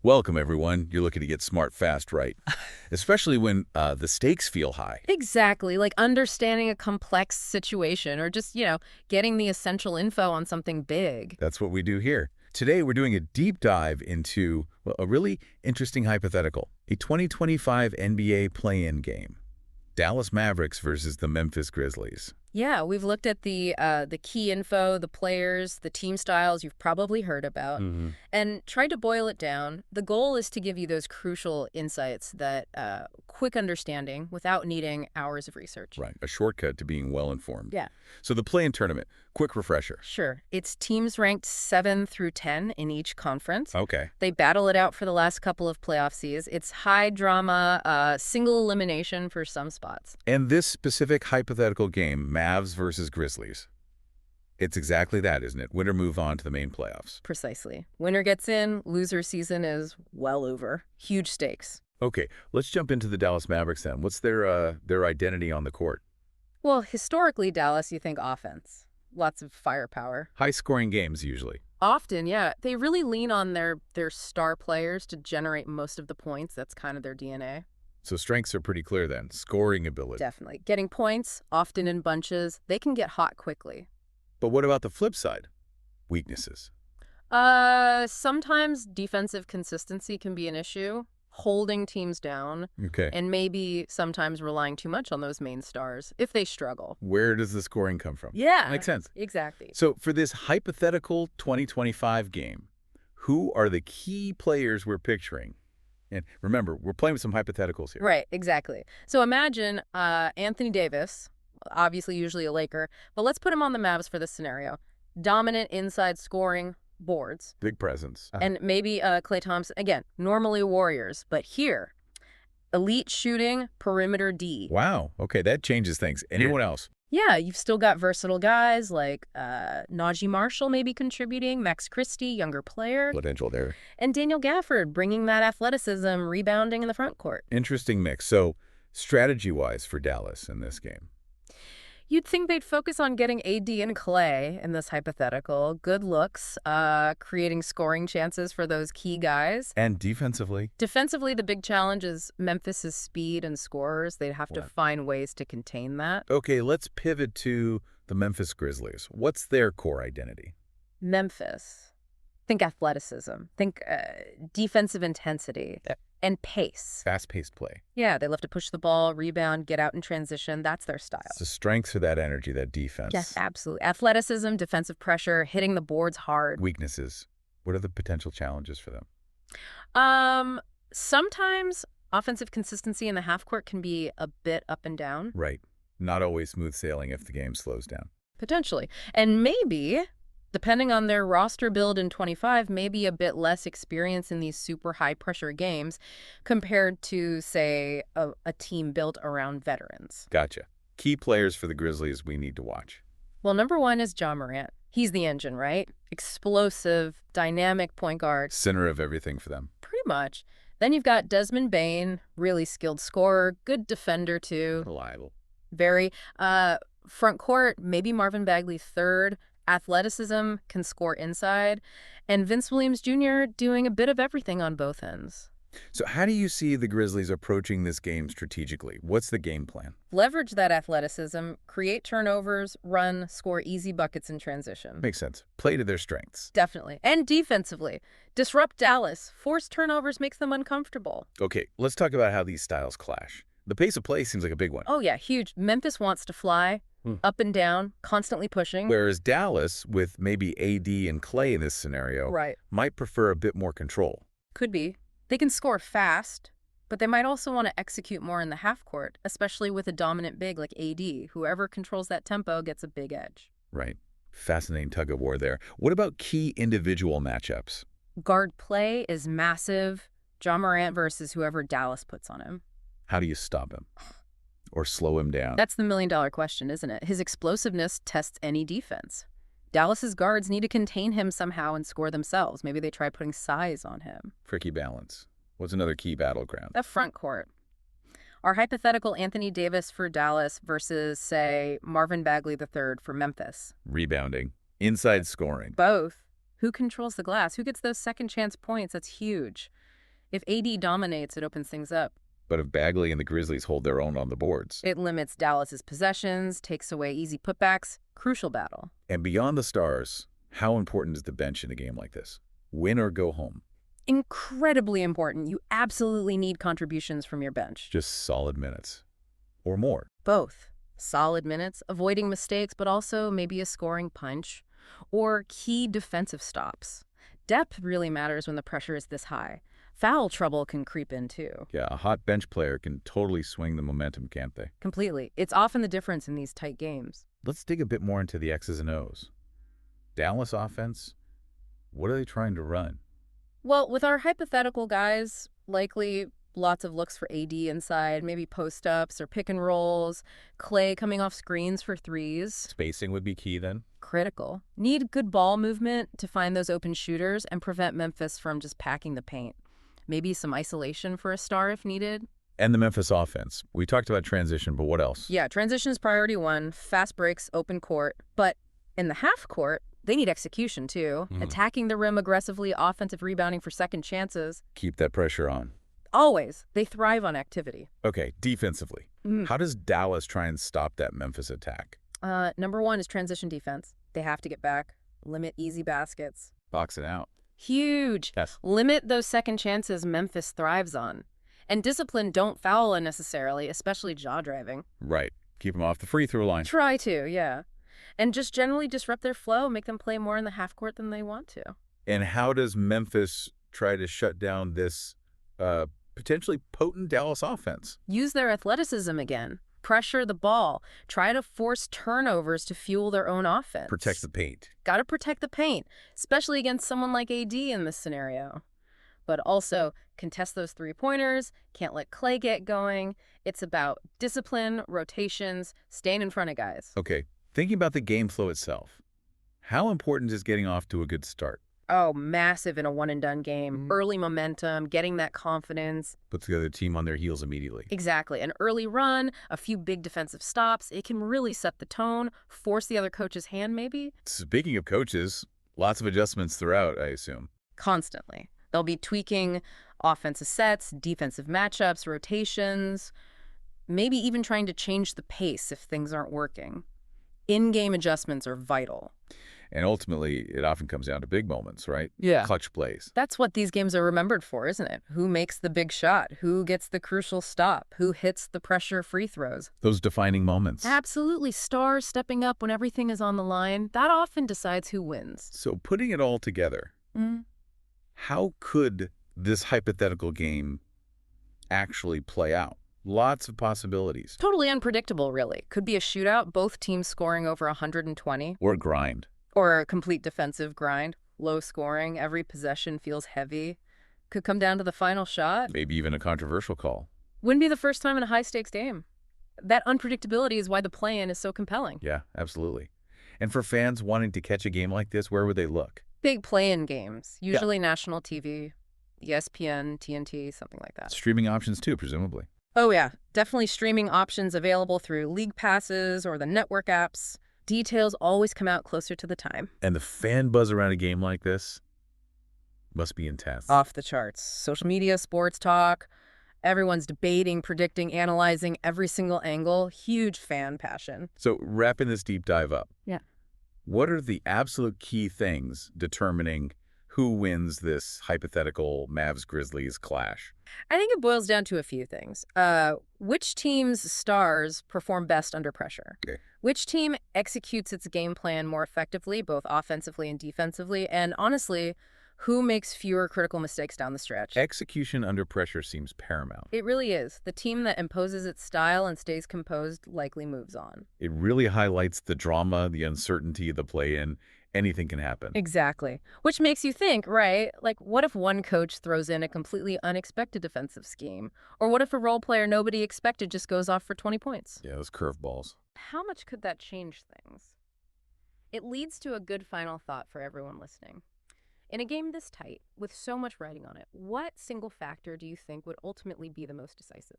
Welcome, everyone. You're looking to get smart fast, right? Especially when the stakes feel high. Exactly, like understanding a complex situation or just, getting the essential info on something big. That's what we do here. Today, we're doing a deep dive into a really interesting hypothetical, a 2025 NBA play-in game. Dallas Mavericks versus the Memphis Grizzlies. Yeah, we've looked at the key info, the players, the team styles you've probably heard about, and tried to boil it down. The goal is to give you those crucial insights that quick understanding without needing hours of research. Right, a shortcut to being well-informed. Yeah. So the play-in tournament, quick refresher. Sure. It's teams ranked 7 through 10 in each conference. Okay. They battle it out for the last couple of playoff seeds. It's high drama, single elimination for some spots. And this specific hypothetical game, Mavs versus Grizzlies, it's exactly that, isn't it? Winner move on to the main playoffs. Precisely. Winner gets in, loser season is well over. Huge stakes. Okay, let's jump into the Dallas Mavericks then. What's their identity on the court? Well, historically, Dallas, you think offense. Lots of firepower. High-scoring games, usually. Often, yeah. They really lean on their star players to generate most of the points. That's kind of their DNA. So strengths are pretty clear then. Scoring ability. Definitely. Getting points, often in bunches. They can get hot quickly. But what about the flip side? Weaknesses. Sometimes defensive consistency can be an issue. Holding teams down, Okay. and maybe sometimes relying too much on those main stars if they struggle. Where does the scoring come from? Yeah. Makes sense. Exactly. So for this hypothetical 2025 game, who are the key players we're picturing? And remember, we're playing with some hypotheticals here. Right, exactly. So imagine Anthony Davis, obviously usually a Laker, but let's put him on the Mavs for this scenario. Dominant inside scoring boards. Big presence. And maybe Klay Thompson, again, normally Warriors, but here, elite shooting, perimeter D. Wow. Okay, that changes things. Anyone else? Yeah, you've still got versatile guys like Najee Marshall maybe contributing, Max Christie, younger player, Potential there. and Daniel Gafford bringing that athleticism, rebounding in the front court. Interesting mix. So strategy-wise for Dallas in this game. You'd think they'd focus on getting AD and Klay in this hypothetical. Good looks, creating scoring chances for those key guys. And defensively? Defensively, the big challenge is Memphis's speed and scorers. They'd have to find ways to contain that. Okay, let's pivot to the Memphis Grizzlies. What's their core identity? Memphis. Think athleticism. Think defensive intensity. And pace. Fast-paced play. Yeah, they love to push the ball, rebound, get out in transition. That's their style. It's the strengths of that energy, that defense. Yes, absolutely. Athleticism, defensive pressure, hitting the boards hard. Weaknesses. What are the potential challenges for them? Sometimes offensive consistency in the half court can be a bit up and down. Right. Not always smooth sailing if the game slows down. Potentially. And maybe, depending on their roster build in 25, maybe a bit less experience in these super high-pressure games compared to, say, a team built around veterans. Gotcha. Key players for the Grizzlies we need to watch. Well, number one is Ja Morant. He's the engine, right? Explosive, dynamic point guard. Center of everything for them. Pretty much. Then you've got Desmond Bane, really skilled scorer, good defender, too. Reliable. Very. Front court, maybe Marvin Bagley third. Athleticism, can score inside, and Vince Williams Jr. doing a bit of everything on both ends. So how do you see the Grizzlies approaching this game strategically? What's the game plan? Leverage that athleticism, create turnovers, run, score easy buckets in transition. Makes sense. Play to their strengths. Definitely. And defensively, disrupt Dallas. Force turnovers makes them uncomfortable. Okay, let's talk about how these styles clash. The pace of play seems like a big one. Oh, yeah, huge. Memphis wants to fly. Up and down, constantly pushing. Whereas Dallas, with maybe AD and Klay in this scenario, might prefer a bit more control. Could be. They can score fast, but they might also want to execute more in the half court, especially with a dominant big like AD. Whoever controls that tempo gets a big edge. Right. Fascinating tug of war there. What about key individual matchups? Guard play is massive. Ja Morant versus whoever Dallas puts on him. How do you stop him? Or slow him down? That's the million-dollar question, isn't it? His explosiveness tests any defense. Dallas's guards need to contain him somehow and score themselves. Maybe they try putting size on him. Tricky balance. What's another key battleground? The front court. Our hypothetical Anthony Davis for Dallas versus, say, Marvin Bagley III for Memphis. Rebounding. Inside scoring. Both. Who controls the glass? Who gets those second chance points? That's huge. If AD dominates, it opens things up. But if Bagley and the Grizzlies hold their own on the boards. It limits Dallas's possessions, takes away easy putbacks. Crucial battle. And beyond the stars, how important is the bench in a game like this? Win or go home? Incredibly important. You absolutely need contributions from your bench. Just solid minutes. Or more. Both. Solid minutes, avoiding mistakes, but also maybe a scoring punch. Or key defensive stops. Depth really matters when the pressure is this high. Foul trouble can creep in too. Yeah, a hot bench player can totally swing the momentum, can't they? Completely. It's often the difference in these tight games. Let's dig a bit more into the X's and O's. Dallas offense, what are they trying to run? Well, with our hypothetical guys, likely lots of looks for AD inside, maybe post-ups or pick and rolls, Clay coming off screens for threes. Spacing would be key then? Critical. Need good ball movement to find those open shooters and prevent Memphis from just packing the paint. Maybe some isolation for a star if needed. And the Memphis offense. We talked about transition, but what else? Yeah, transition is priority one, fast breaks, open court. But in the half court, they need execution too. Attacking the rim aggressively, offensive rebounding for second chances. Keep that pressure on. Always. They thrive on activity. Okay, defensively. How does Dallas try and stop that Memphis attack? Number one is transition defense. They have to get back. Limit easy baskets. Box it out. Huge. Yes. Limit those second chances Memphis thrives on. And discipline, don't foul unnecessarily, especially jaw driving. Right. Keep them off the free throw line. Try to, yeah. And just generally disrupt their flow, make them play more in the half court than they want to. And how does Memphis try to shut down this potentially potent Dallas offense? Use their athleticism again. Pressure the ball. Try to force turnovers to fuel their own offense. Protect the paint. Got to protect the paint, especially against someone like AD in this scenario. But also contest those three-pointers, can't let Clay get going. It's about discipline, rotations, staying in front of guys. Okay, thinking about the game flow itself, how important is getting off to a good start? Oh, massive in a one-and-done game. Early momentum, getting that confidence. Put together a team on their heels immediately. Exactly. An early run, a few big defensive stops. It can really set the tone, force the other coach's hand maybe. Speaking of coaches, lots of adjustments throughout, I assume. Constantly. They'll be tweaking offensive sets, defensive matchups, rotations, maybe even trying to change the pace if things aren't working. In-game adjustments are vital. And ultimately, it often comes down to big moments, right? Yeah. Clutch plays. That's what these games are remembered for, isn't it? Who makes the big shot? Who gets the crucial stop? Who hits the pressure free throws? Those defining moments. Absolutely. Stars stepping up when everything is on the line. That often decides who wins. So putting it all together, how could this hypothetical game actually play out? Lots of possibilities. Totally unpredictable, really. Could be a shootout, both teams scoring over 120. Or grind. Or a complete defensive grind. Low scoring, every possession feels heavy. Could come down to the final shot. Maybe even a controversial call. Wouldn't be the first time in a high-stakes game. That unpredictability is why the play-in is so compelling. Yeah, absolutely. And for fans wanting to catch a game like this, where would they look? Big play-in games, usually national TV, ESPN, TNT, something like that. Streaming options too, presumably. Oh yeah, definitely streaming options available through league passes or the network apps. Details always come out closer to the time. And the fan buzz around a game like this must be intense. Off the charts. Social media, sports talk, everyone's debating, predicting, analyzing every single angle. Huge fan passion. So wrapping this deep dive up. Yeah. What are the absolute key things determining who wins this hypothetical Mavs-Grizzlies clash? I think it boils down to a few things. Which team's stars perform best under pressure? Okay. Which team executes its game plan more effectively, both offensively and defensively? And honestly, who makes fewer critical mistakes down the stretch? Execution under pressure seems paramount. It really is. The team that imposes its style and stays composed likely moves on. It really highlights the drama, the uncertainty, the play-in. Anything can happen. Exactly. Which makes you think, right? Like, what if one coach throws in a completely unexpected defensive scheme? Or what if a role player nobody expected just goes off for 20 points? Yeah, those curveballs. How much could that change things? It leads to a good final thought for everyone listening. In a game this tight, with so much riding on it, what single factor do you think would ultimately be the most decisive?